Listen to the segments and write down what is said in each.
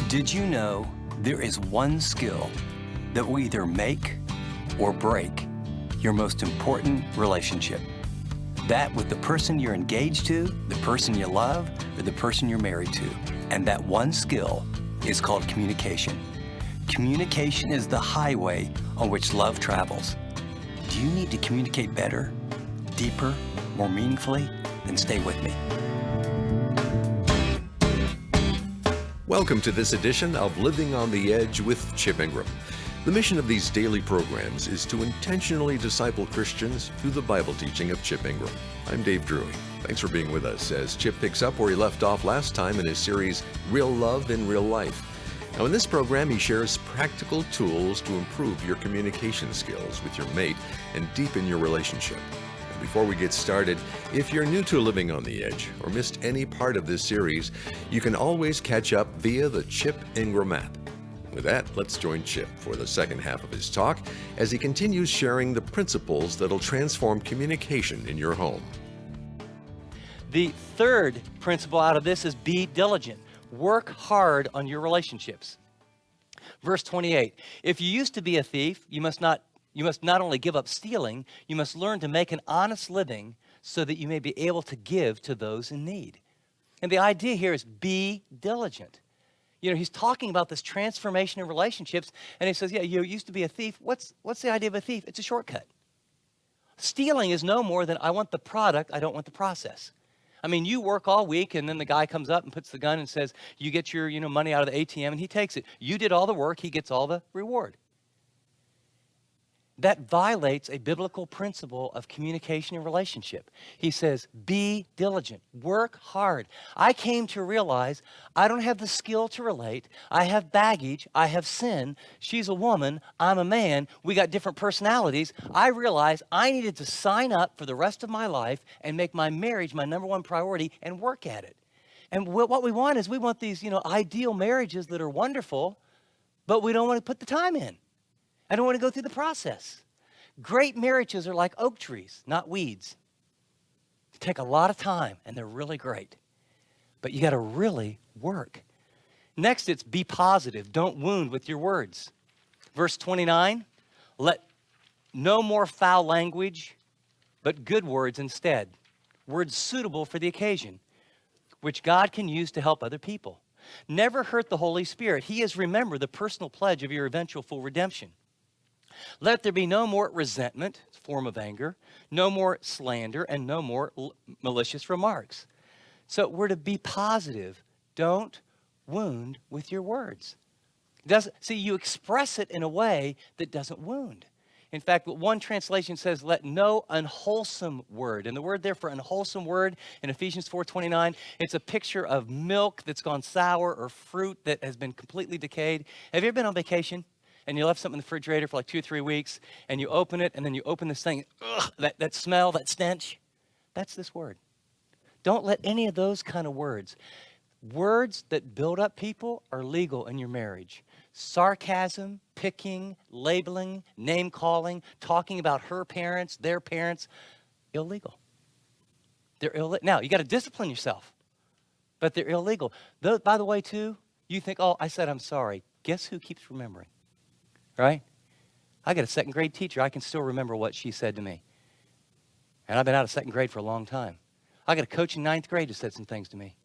Did you know there is one skill that will either make or break your most important relationship? That with the person you're engaged to, the person you love, or the person you're married to. And that one skill is called communication. Communication is the highway on which love travels. Do you need to communicate better, deeper, more meaningfully? Then stay with me. Welcome to this edition of Living on the Edge with Chip Ingram. The mission of these daily programs is to intentionally disciple Christians through the Bible teaching of Chip Ingram. I'm Dave Drury. Thanks for being with us as Chip picks up where he left off last time in his series, Real Love in Real Life. Now in this program, he shares practical tools to improve your communication skills with your mate and deepen your relationship. Before we get started, if you're new to Living on the Edge or missed any part of this series, you can always catch up via the Chip Ingram app. With that, let's join Chip for the second half of his talk as he continues sharing the principles that'll transform communication in your home. The third principle out of this is be diligent. Work hard on your relationships. Verse 28, if you used to be a thief, you must not only give up stealing, you must learn to make an honest living so that you may be able to give to those in need. And the idea here is be diligent. You know, he's talking about this transformation in relationships, and he says, yeah, you used to be a thief. What's the idea of a thief? It's a shortcut. Stealing is no more than I want the product, I don't want the process. I mean, you work all week, and then the guy comes up and puts the gun and says, you get your money out of the ATM, and he takes it. You did all the work, he gets all the reward. That violates a biblical principle of communication and relationship. He says, be diligent, work hard. I came to realize I don't have the skill to relate. I have baggage, I have sin. She's a woman, I'm a man. We got different personalities. I realized I needed to sign up for the rest of my life and make my marriage my number one priority and work at it. And what we want is we want these, ideal marriages that are wonderful, but we don't want to put the time in. I don't want to go through the process. Great marriages are like oak trees, not weeds. They take a lot of time, and they're really great. But you got to really work. Next, it's be positive. Don't wound with your words. Verse 29, let no more foul language, but good words instead. Words suitable for the occasion, which God can use to help other people. Never hurt the Holy Spirit. He has remembered the personal pledge of your eventual full redemption. Let there be no more resentment, form of anger, no more slander, and no more malicious remarks. So we're to be positive. Don't wound with your words. You express it in a way that doesn't wound. In fact, one translation says, let no unwholesome word. And the word there for unwholesome word in Ephesians 4:29, it's a picture of milk that's gone sour or fruit that has been completely decayed. Have you ever been on vacation and you left something in the refrigerator for like 2 or 3 weeks and you open it and then you open this thing, that smell, that stench? That's this word. Don't let any of those kind of words that build up people are legal in your marriage. Sarcasm, picking, labeling, name calling, talking about her parents, their parents, illegal. They're illegal. Now, you got to discipline yourself, but they're illegal. By the way, too, you think, oh, I said I'm sorry. Guess who keeps remembering, right? I got a second grade teacher. I can still remember what she said to me. And I've been out of second grade for a long time. I got a coach in ninth grade who said some things to me.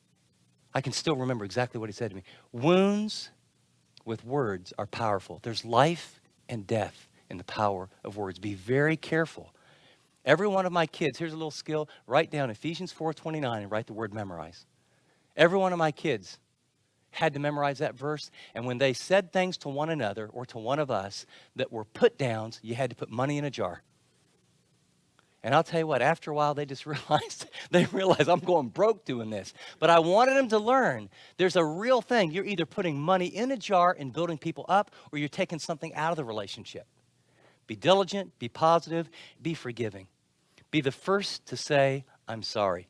I can still remember exactly what he said to me. Wounds with words are powerful. There's life and death in the power of words. Be very careful. Every one of my kids, here's a little skill, write down Ephesians 4:29 and write the word memorize. Every one of my kids had to memorize that verse, and when they said things to one another or to one of us that were put downs, you had to put money in a jar. And I'll tell you what, after a while, they realized I'm going broke doing this. But I wanted them to learn there's a real thing. You're either putting money in a jar and building people up, or you're taking something out of the relationship. Be diligent, be positive, be forgiving. Be the first to say, I'm sorry.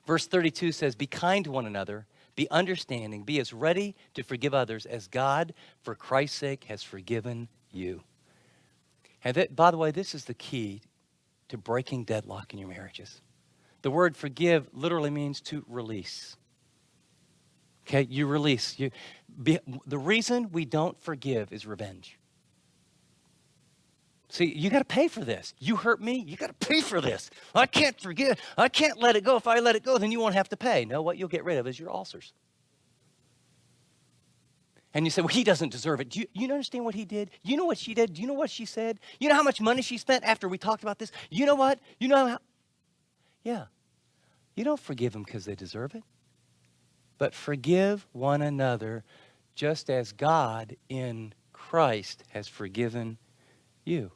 Verse 32 says, be kind to one another, be understanding, be as ready to forgive others as God, for Christ's sake, has forgiven you. And by the way, this is the key to breaking deadlock in your marriages. The word forgive literally means to release. Okay, you release. The reason we don't forgive is revenge. See, you got to pay for this. You hurt me, you got to pay for this. I can't forgive. I can't let it go. If I let it go, then you won't have to pay. No, what you'll get rid of is your ulcers. And you say, well, he doesn't deserve it. Do you understand what he did? You know what she did? Do you know what she said? You know how much money she spent after we talked about this? You know what? You know how? Yeah. You don't forgive them because they deserve it. But forgive one another just as God in Christ has forgiven you.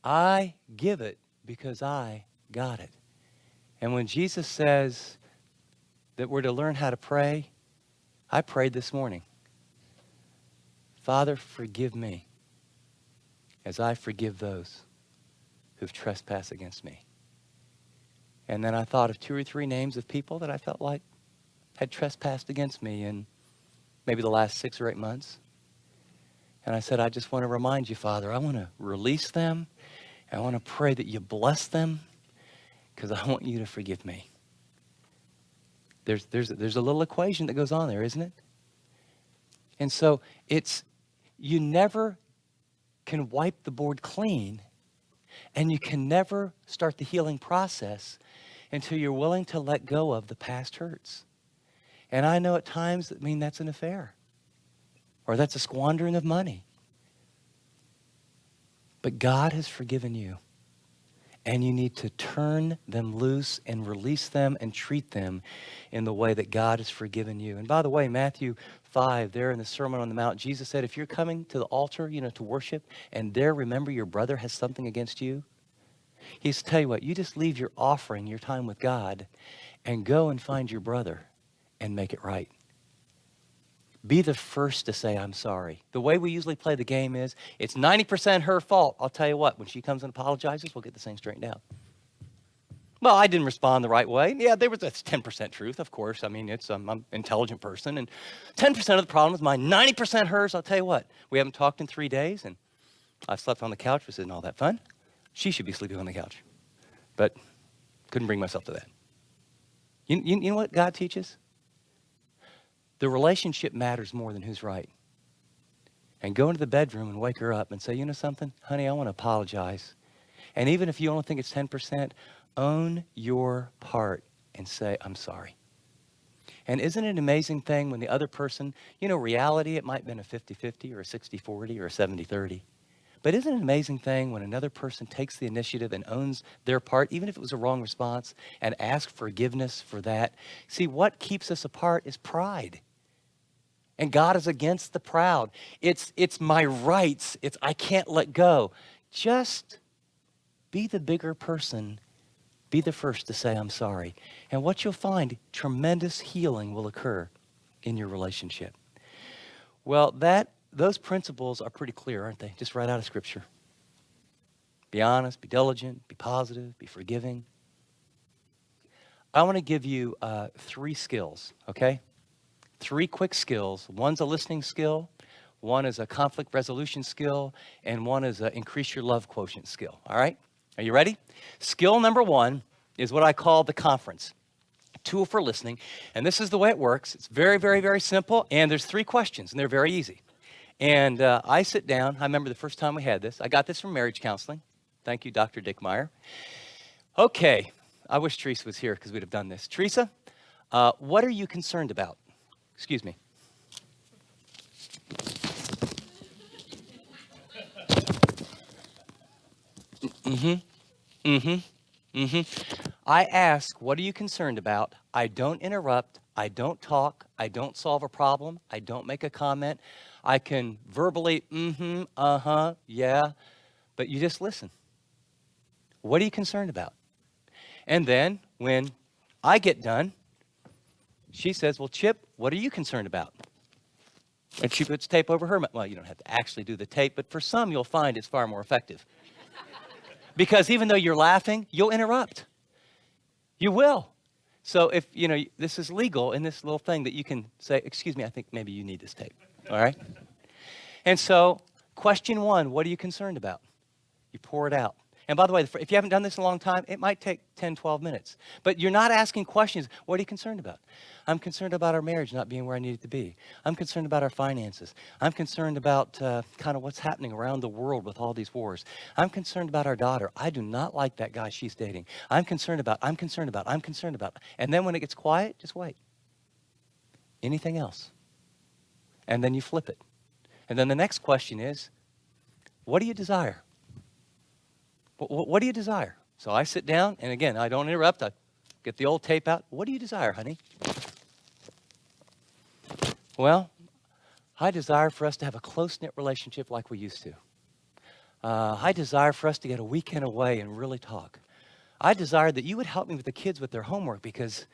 I give it because I got it. And when Jesus says that we're to learn how to pray, I prayed this morning. Father, forgive me as I forgive those who've trespassed against me. And then I thought of 2 or 3 names of people that I felt like had trespassed against me in maybe the last 6 or 8 months. And I said, I just want to remind you, Father, I want to release them. I want to pray that you bless them because I want you to forgive me. There's a little equation that goes on there, isn't it? And so you never can wipe the board clean, and you can never start the healing process until you're willing to let go of the past hurts. And I know at times that mean that's an affair, or that's a squandering of money. But God has forgiven you, and you need to turn them loose and release them and treat them in the way that God has forgiven you. And by the way, Matthew 5, there in the Sermon on the Mount, Jesus said, if you're coming to the altar, to worship, and there remember your brother has something against you, he's tell you what, you just leave your offering, your time with God, and go and find your brother and make it right. Be the first to say, I'm sorry. The way we usually play the game is, it's 90% her fault. I'll tell you what, when she comes and apologizes, we'll get this thing straightened out. Well, I didn't respond the right way. Yeah, that's 10% truth, of course. I mean, I'm an intelligent person, and 10% of the problem is mine, 90% hers. I'll tell you what, we haven't talked in 3 days, and I slept on the couch, which isn't all that fun. She should be sleeping on the couch, but couldn't bring myself to that. You know what God teaches? The relationship matters more than who's right. And go into the bedroom and wake her up and say, you know something, honey, I want to apologize. And even if you only think it's 10%, own your part and say, I'm sorry. And isn't it an amazing thing when the other person, reality, it might have been a 50-50 or a 60-40 or a 70-30. But isn't it an amazing thing when another person takes the initiative and owns their part, even if it was a wrong response, and asks forgiveness for that? See, what keeps us apart is pride. And God is against the proud. It's my rights. I can't let go. Just be the bigger person. Be the first to say, I'm sorry. And what you'll find, tremendous healing will occur in your relationship. Well, those principles are pretty clear, aren't they? Just right out of Scripture. Be honest, be diligent, be positive, be forgiving. I want to give you 3 skills, okay? 3 quick skills. One's a listening skill, one is a conflict resolution skill, and one is a increase your love quotient skill, all right? Are you ready? Skill number 1 is what I call the conference, tool for listening. And this is the way it works. It's very, very, very simple. And there's 3 questions, and they're very easy. And I sit down. I remember the first time we had this. I got this from marriage counseling. Thank you, Dr. Dick Meyer. Okay. I wish Teresa was here because we'd have done this. Teresa, what are you concerned about? Excuse me. I ask, what are you concerned about? I don't interrupt. I don't talk. I don't solve a problem. I don't make a comment. I can verbally, yeah, but you just listen. What are you concerned about? And then when I get done, she says, well, Chip, what are you concerned about? And she puts tape over her mouth. Well, you don't have to actually do the tape, but for some, you'll find it's far more effective. Because even though you're laughing, you'll interrupt. You will. So if, this is legal in this little thing that you can say, excuse me, I think maybe you need this tape. All right? And so question 1, what are you concerned about? You pour it out. And by the way, if you haven't done this in a long time, it might take 10, 12 minutes. But you're not asking questions. What are you concerned about? I'm concerned about our marriage not being where I need it to be. I'm concerned about our finances. I'm concerned about kind of what's happening around the world with all these wars. I'm concerned about our daughter. I do not like that guy she's dating. I'm concerned about. And then when it gets quiet, just wait. Anything else? And then you flip it. And then the next question is, what do you desire? What do you desire? So I sit down, and again, I don't interrupt. I get the old tape out. What do you desire, honey? Well, I desire for us to have a close-knit relationship like we used to. I desire for us to get a weekend away and really talk. I desire that you would help me with the kids with their homework because,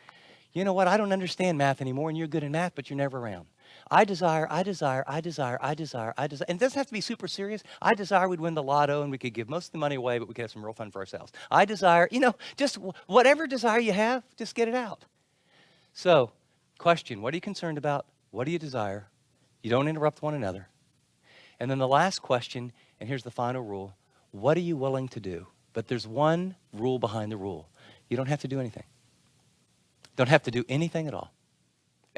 you know what, I don't understand math anymore, and you're good in math, but you're never around. I desire, and it doesn't have to be super serious. I desire we'd win the lotto and we could give most of the money away, but we could have some real fun for ourselves. I desire, just whatever desire you have, just get it out. So, question, what are you concerned about? What do you desire? You don't interrupt one another. And then the last question, and here's the final rule, what are you willing to do? But there's one rule behind the rule. You don't have to do anything. Don't have to do anything at all.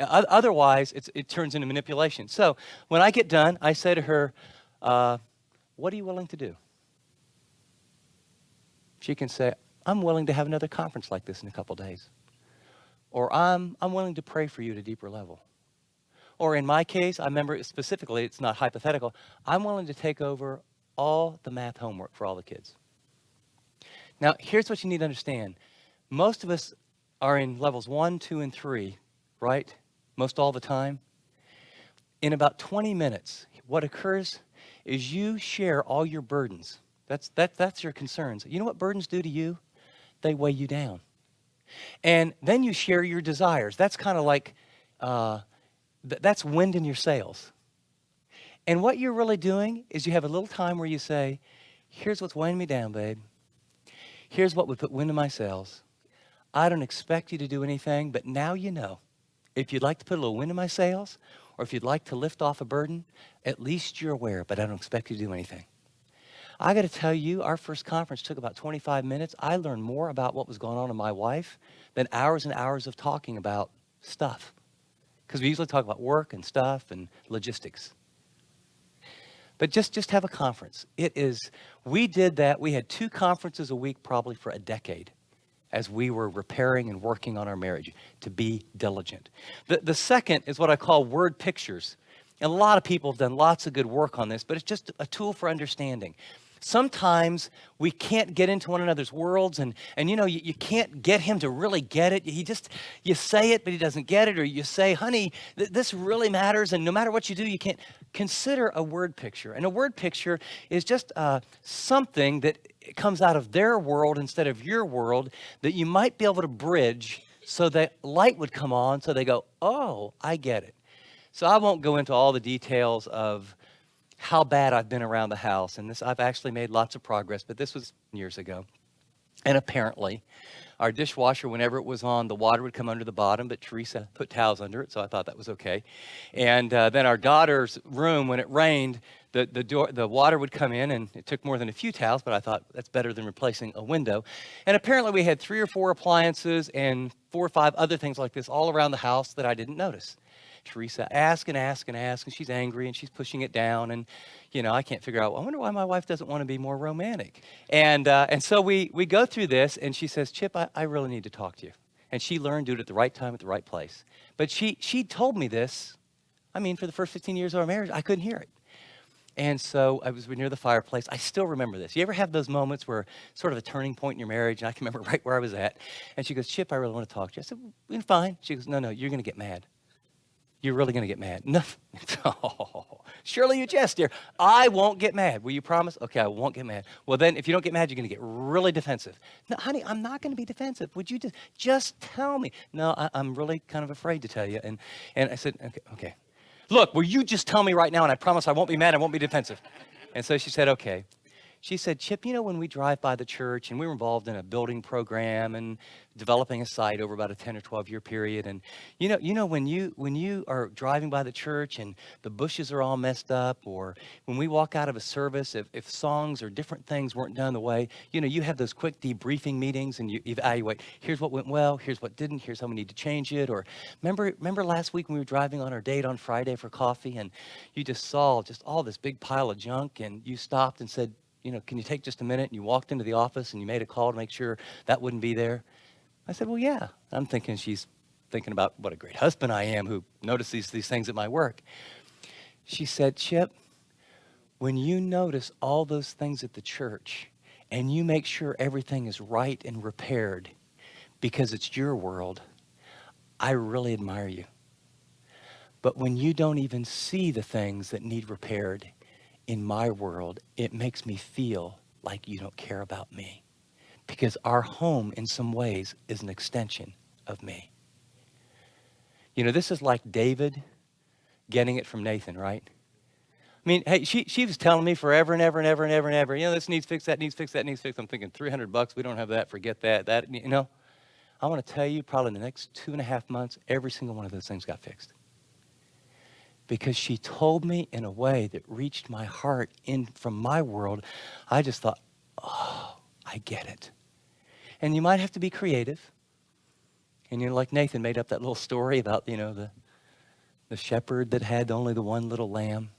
Otherwise, it turns into manipulation. So when I get done, I say to her, what are you willing to do? She can say, I'm willing to have another conference like this in a couple days. Or I'm willing to pray for you at a deeper level. Or in my case, I remember specifically, it's not hypothetical, I'm willing to take over all the math homework for all the kids. Now, here's what you need to understand. Most of us are in levels 1, 2, and 3, right? Most all the time. In about 20 minutes, what occurs is you share all your burdens. That's your concerns. You know what burdens do to you? They weigh you down. And then you share your desires. That's kind of like, that's wind in your sails. And what you're really doing is you have a little time where you say, here's what's weighing me down, babe. Here's what would put wind in my sails. I don't expect you to do anything, but now you know. If you'd like to put a little wind in my sails, or if you'd like to lift off a burden, at least you're aware, but I don't expect you to do anything. I got to tell you, our first conference took about 25 minutes. I learned more about what was going on in my wife than hours and hours of talking about stuff. Because we usually talk about work and stuff and logistics. But just have a conference. We did that. We had 2 conferences a week probably for a decade as we were repairing and working on our marriage, to be diligent. The second is what I call word pictures. And a lot of people have done lots of good work on this, but it's just a tool for understanding. Sometimes we can't get into one another's worlds, and you can't get him to really get it. You say it, but he doesn't get it, or you say, honey, this really matters, and no matter what you do, you can't. Consider a word picture. And a word picture is just something that comes out of their world instead of your world that you might be able to bridge so that light would come on, so they go, oh, I get it. So I won't go into all the details of how bad I've been around the house. And I've actually made lots of progress, but this was years ago. And apparently, our dishwasher, whenever it was on, the water would come under the bottom, but Teresa put towels under it, so I thought that was okay. And then our daughter's room, when it rained, the water would come in, and it took more than a few towels, but I thought that's better than replacing a window. And apparently we had 3 or 4 appliances and 4 or 5 other things like this all around the house that I didn't notice. Teresa asks, and she's angry, and she's pushing it down, and I can't figure out, I wonder why my wife doesn't want to be more romantic. And so we go through this, and she says, Chip, I really need to talk to you. And she learned to do it at the right time, at the right place. But she told me this, for the first 15 years of our marriage, I couldn't hear it. And so I was near the fireplace. I still remember this. You ever have those moments where sort of a turning point in your marriage, and I can remember right where I was at. And she goes, Chip, I really want to talk to you. I said, well, fine. She goes, no, you're going to get mad. You're really going to get mad. No. Oh, surely you jest, dear. I won't get mad. Will you promise? Okay, I won't get mad. Well, then if you don't get mad, you're going to get really defensive. No, honey, I'm not going to be defensive. Would you just tell me? No, I'm really kind of afraid to tell you. And I said, okay. Look, will you just tell me right now, and I promise I won't be mad, I won't be defensive. And so she said, okay. She said, Chip, when we drive by the church, and we were involved in a building program and developing a site over about a 10 or 12-year period. And when you are driving by the church and the bushes are all messed up, or when we walk out of a service, if songs or different things weren't done the way, you have those quick debriefing meetings and you evaluate, here's what went well, here's what didn't, here's how we need to change it. Or remember last week when we were driving on our date on Friday for coffee, and you just saw just all this big pile of junk, and you stopped and said, can you take just a minute? And you walked into the office and you made a call to make sure that wouldn't be there. I said, well, yeah. I'm thinking she's thinking about what a great husband I am who noticed these things at my work. She said, Chip, when you notice all those things at the church and you make sure everything is right and repaired because it's your world, I really admire you. But when you don't even see the things that need repaired in my world, it makes me feel like you don't care about me, because our home in some ways is an extension of me. This is like David getting it from Nathan, right? I mean, hey, she was telling me forever and ever and ever and ever and ever, this needs fixed, that needs fixed, that needs fixed. I'm thinking $300, we don't have that, forget that. I want to tell you, probably in the next 2.5 months, every single one of those things got fixed. Because she told me in a way that reached my heart in from my world. I just thought, oh, I get it. And you might have to be creative. And like Nathan made up that little story about, the shepherd that had only the one little lamb.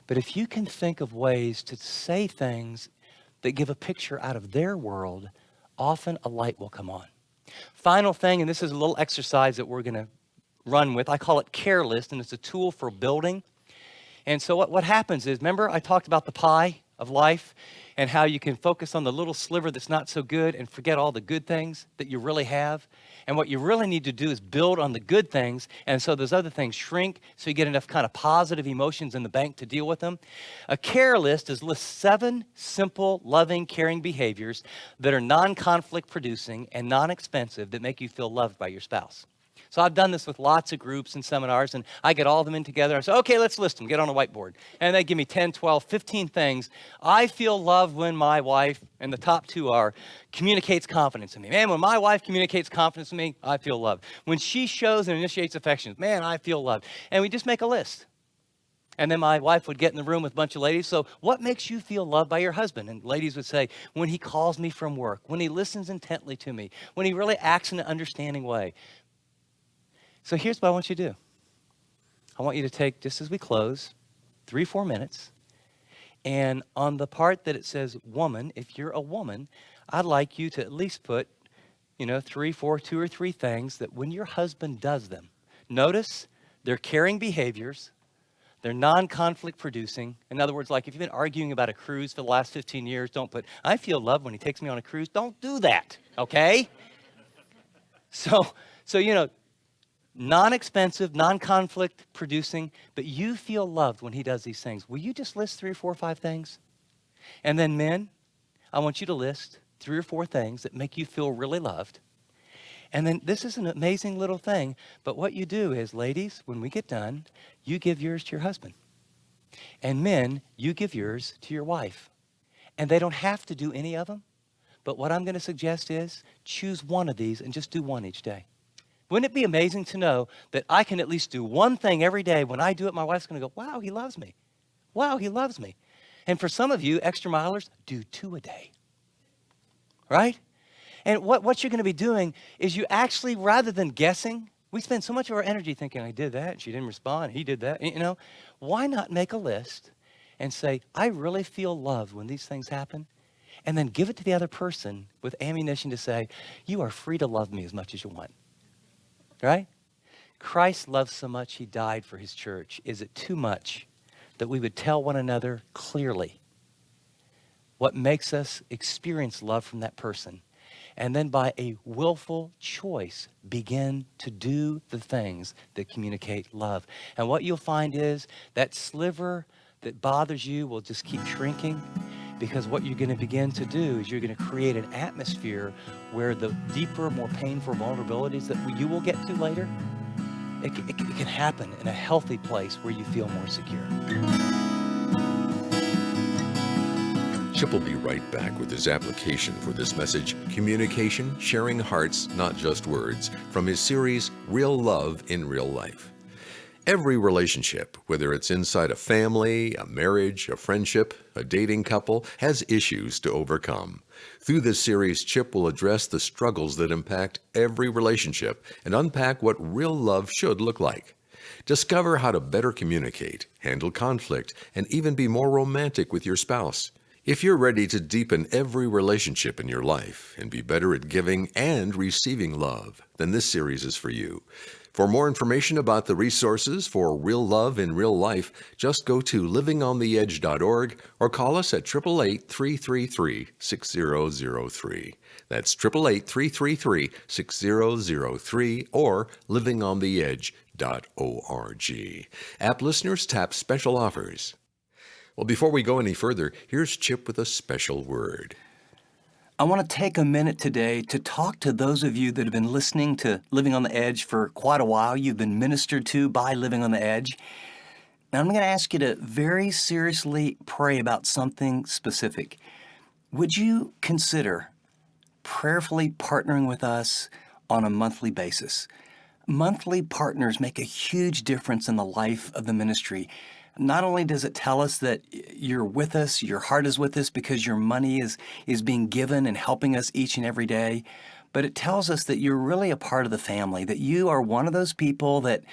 But if you can think of ways to say things that give a picture out of their world, often a light will come on. Final thing, and this is a little exercise that we're going to run with. I call it Care List, and it's a tool for building. And so what happens is, remember I talked about the pie of life and how you can focus on the little sliver that's not so good and forget all the good things that you really have. And what you really need to do is build on the good things, and so those other things shrink so you get enough kind of positive emotions in the bank to deal with them. A care list lists 7 simple, loving, caring behaviors that are non-conflict producing and non-expensive that make you feel loved by your spouse. So I've done this with lots of groups and seminars, and I get all of them in together. I say, okay, let's list them. Get on a whiteboard. And they give me 10, 12, 15 things. I feel loved when my wife, and the top 2 are, communicates confidence in me. Man, when my wife communicates confidence in me, I feel loved. When she shows and initiates affection, man, I feel loved. And we just make a list. And then my wife would get in the room with a bunch of ladies. So what makes you feel loved by your husband? And ladies would say, when he calls me from work, when he listens intently to me, when he really acts in an understanding way. So here's what I want you to do. I want you to take, just as we close, 3-4 minutes. And on the part that it says woman, if you're a woman, I'd like you to at least put, 3, 4, 2 or 3 things that when your husband does them, notice they're caring behaviors, they're non-conflict producing. In other words, like if you've been arguing about a cruise for the last 15 years, don't put, I feel loved when he takes me on a cruise. Don't do that, okay? So non-expensive, non-conflict producing, but you feel loved when he does these things. Will you just list 3 or 4 or 5 things? And then men, I want you to list 3 or 4 things that make you feel really loved. And then this is an amazing little thing, but what you do is, ladies, when we get done, you give yours to your husband. And men, you give yours to your wife. And they don't have to do any of them, but what I'm going to suggest is choose one of these and just do one each day. Wouldn't it be amazing to know that I can at least do one thing every day? When I do it, my wife's going to go, wow, he loves me. Wow, he loves me. And for some of you, extra milers, do 2 a day. Right? And what you're going to be doing is you actually, rather than guessing, we spend so much of our energy thinking, I did that, and she didn't respond, he did that. Why not make a list and say, I really feel loved when these things happen? And then give it to the other person with ammunition to say, you are free to love me as much as you want. Right? Christ loves so much he died for his church. Is it too much that we would tell one another clearly what makes us experience love from that person? And then by a willful choice, begin to do the things that communicate love. And what you'll find is that sliver that bothers you will just keep shrinking, because what you're going to begin to do is you're going to create an atmosphere where the deeper, more painful vulnerabilities that you will get to later, it can happen in a healthy place where you feel more secure. Chip will be right back with his application for this message, Communication, Sharing Hearts, Not Just Words, from his series, Real Love in Real Life. Every relationship, whether it's inside a family, a marriage, a friendship, a dating couple, has issues to overcome. Through this series, Chip will address the struggles that impact every relationship and unpack what real love should look like. Discover how to better communicate, handle conflict, and even be more romantic with your spouse. If you're ready to deepen every relationship in your life and be better at giving and receiving love, then this series is for you. For more information about the resources for real love in real life, just go to livingontheedge.org or call us at 888-333-6003. That's 888-333-6003 or livingontheedge.org. App listeners tap special offers. Well, before we go any further, here's Chip with a special word. I want to take a minute today to talk to those of you that have been listening to Living on the Edge for quite a while. You've been ministered to by Living on the Edge. Now, I'm going to ask you to very seriously pray about something specific. Would you consider prayerfully partnering with us on a monthly basis? Monthly partners make a huge difference in the life of the ministry. Not only does it tell us that you're with us, your heart is with us because your money is being given and helping us each and every day, but it tells us that you're really a part of the family, that you are one of those people that,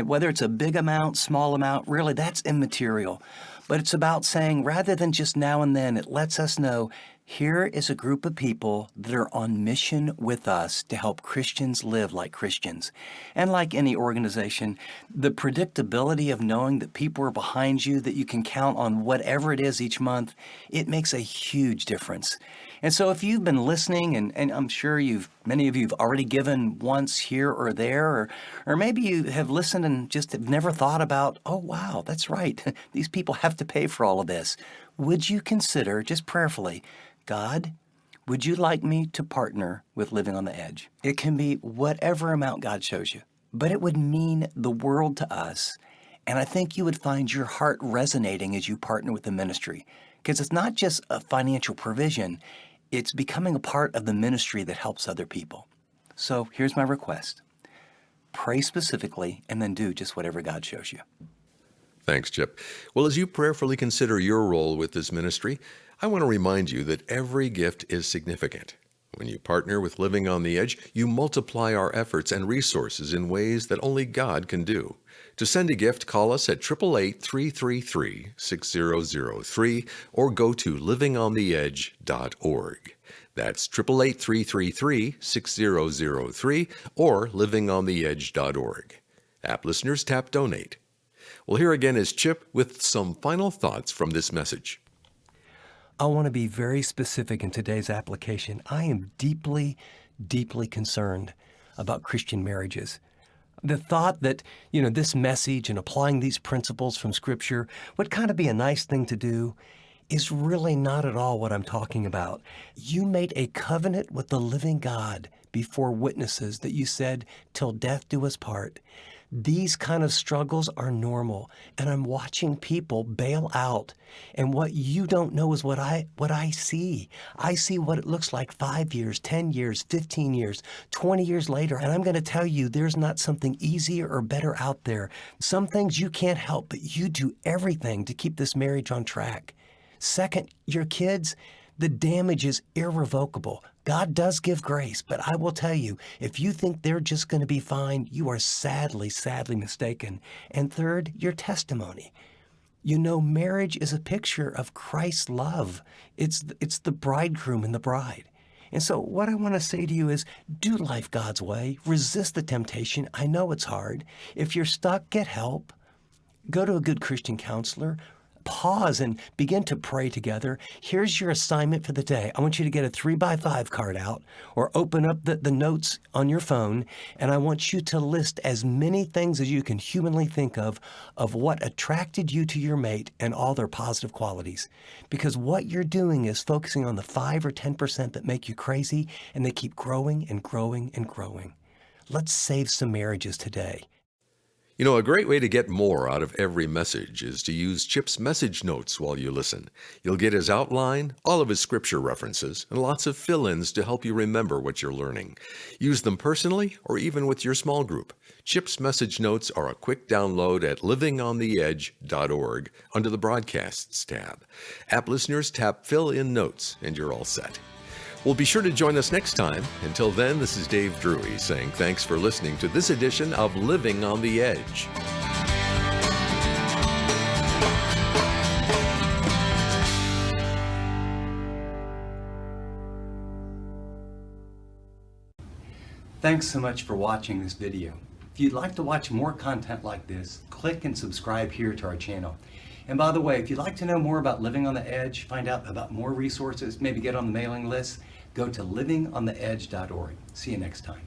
whether it's a big amount, small amount, really that's immaterial. But it's about saying, rather than just now and then, it lets us know, here is a group of people that are on mission with us to help Christians live like Christians. And like any organization, the predictability of knowing that people are behind you, that you can count on whatever it is each month, it makes a huge difference. And so if you've been listening, and I'm sure many of you have already given once here or there, or maybe you have listened and just have never thought about, oh, wow, that's right. These people have to pay for all of this. Would you consider, just prayerfully, God, would you like me to partner with Living on the Edge? It can be whatever amount God shows you, but it would mean the world to us. And I think you would find your heart resonating as you partner with the ministry, because it's not just a financial provision, it's becoming a part of the ministry that helps other people. So here's my request. Pray specifically and then do just whatever God shows you. Thanks, Chip. Well, as you prayerfully consider your role with this ministry, I want to remind you that every gift is significant. When you partner with Living on the Edge, you multiply our efforts and resources in ways that only God can do. To send a gift, call us at 888-333-6003 or go to livingontheedge.org. That's 888-333-6003 or livingontheedge.org. App listeners tap Donate. Well, here again is Chip with some final thoughts from this message. I want to be very specific in today's application. I am deeply, deeply concerned about Christian marriages. The thought that, this message and applying these principles from Scripture would kind of be a nice thing to do is really not at all what I'm talking about. You made a covenant with the living God before witnesses that you said, till death do us part. These kind of struggles are normal, and I'm watching people bail out. And what you don't know is what I see. I see what it looks like 5 years, 10 years, 15 years, 20 years later. And I'm going to tell you, there's not something easier or better out there. Some things you can't help, but you do everything to keep this marriage on track. Second, your kids, the damage is irrevocable. God does give grace, but I will tell you, if you think they're just going to be fine, you are sadly, sadly mistaken. And third, your testimony. Marriage is a picture of Christ's love. It's the bridegroom and the bride. And so what I want to say to you is, do life God's way. Resist the temptation. I know it's hard. If you're stuck, get help. Go to a good Christian counselor. Pause and begin to pray together. Here's your assignment for the day. I want you to get a 3x5 card out or open up the notes on your phone, and I want you to list as many things as you can humanly think of what attracted you to your mate and all their positive qualities. Because what you're doing is focusing on the 5 or 10% that make you crazy, and they keep growing and growing and growing. Let's save some marriages today. You know, a great way to get more out of every message is to use Chip's message notes while you listen. You'll get his outline, all of his scripture references, and lots of fill-ins to help you remember what you're learning. Use them personally or even with your small group. Chip's message notes are a quick download at livingontheedge.org under the Broadcasts tab. App listeners tap Fill in Notes and you're all set. Well, be sure to join us next time. Until then, this is Dave Drury saying thanks for listening to this edition of Living on the Edge. Thanks so much for watching this video. If you'd like to watch more content like this, click and subscribe here to our channel. And by the way, if you'd like to know more about Living on the Edge, find out about more resources, maybe get on the mailing list, go to livingontheedge.org. See you next time.